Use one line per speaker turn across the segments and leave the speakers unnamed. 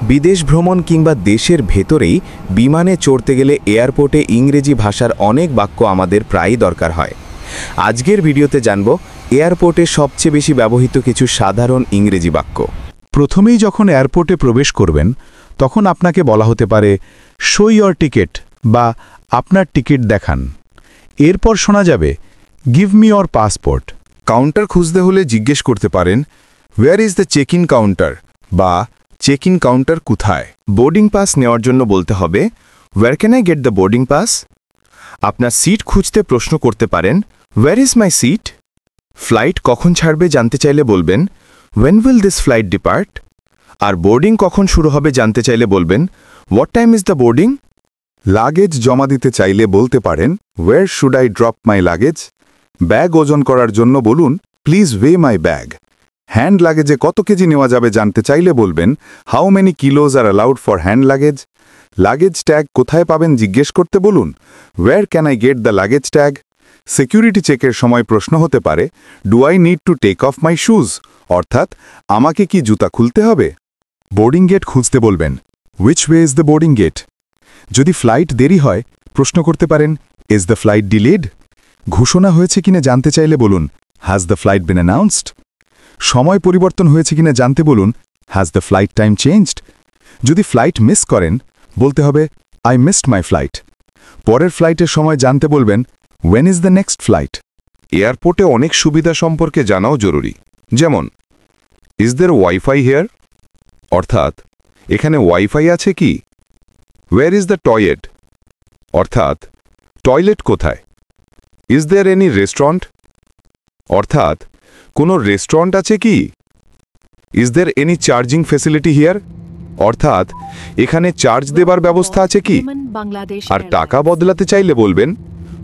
বিদেশ ভ্রমণ কিংবা দেশের ভেতরেই বিমানে চড়তে গেলে এয়ারপোর্টে ইংরেজি ভাষার অনেক বাক্য আমাদের প্রায়ই দরকার হয়। আজকের ভিডিওতে জানব এয়ারপোর্টে সবচেয়ে বেশি ব্যবহৃত কিছু সাধারণ ইংরেজি বাক্য।
প্রথমেই যখন এয়ারপোর্টে প্রবেশ করবেন তখন আপনাকে বলা হতে পারে শো ইয়োর টিকিট বা আপনার টিকিট দেখান। এরপর শোনা যাবে give me your passport.
Counter খুঁজতে হলে জিজ্ঞেস করতে পারেন where is the check in counter বা চেক ইন কাউন্টার কোথায়। বোর্ডিং পাস নেওয়ার জন্য বলতে হবে where can I get the boarding pass. আপনার সিট খুঁজতে প্রশ্ন করতে পারেন where is my seat. Flight কখন ছাড়বে জানতে চাইলে বলবেন when will this flight depart. আর বোর্ডিং কখন শুরু হবে জানতে চাইলে বলবেন what time is the boarding.
Luggage জমা দিতে চাইলে বলতে পারেন where should I drop my luggage. Bag ওজন করার জন্য বলুন please weigh my bag. Hand লাগেজে কত কেজি নেওয়া যাবে জানতে চাইলে বলবেন how many kilos are allowed for hand luggage. Luggage tag কোথায় পাবেন জিজ্ঞেস করতে বলুন where can I get the luggage tag. Security চেকের সময় প্রশ্ন হতে পারে do I need to take off my shoes, অর্থাৎ আমাকে কি জুতা খুলতে হবে। বোর্ডিং গেট খুঁজতে বলবেন which way is the boarding gate. যদি ফ্লাইট দেরি হয় প্রশ্ন করতে পারেন ইজ দ্য ফ্লাইট ডিলেড। ঘোষণা হয়েছে কিনা জানতে চাইলে বলুন has the flight been announced. সময় পরিবর্তন হয়েছে কিনা জানতে বলুন has the flight time changed. যদি ফ্লাইট মিস করেন বলতে হবে আই মিসড মাই ফ্লাইট। পরের ফ্লাইটের সময় জানতে বলবেন when is the next flight.
এয়ারপোর্টে অনেক সুবিধা সম্পর্কে জানাও জরুরি, যেমন ইজ দের ওয়াইফাই হেয়ার, অর্থাৎ এখানে ওয়াইফাই আছে কি। ওয়্যার ইজ দ্য টয়লেট, অর্থাৎ টয়লেট কোথায়। ইজ দেয়ার এনি রেস্টুরেন্ট, অর্থাৎ কোনো রেস্টুরেন্ট আছে কি। Is there any charging facility here, অর্থাৎ এখানে চার্জ দেবার ব্যবস্থা আছে কি। আর টাকা বদলাতে চাইলে বলবেন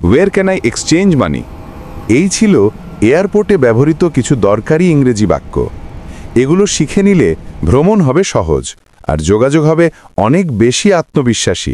where can I exchange money.
এই ছিল এয়ারপোর্টে ব্যবহৃত কিছু দরকারি ইংরেজি বাক্য। এগুলো শিখে নিলে ভ্রমণ হবে সহজ আর যোগাযোগ হবে অনেক বেশি আত্মবিশ্বাসী।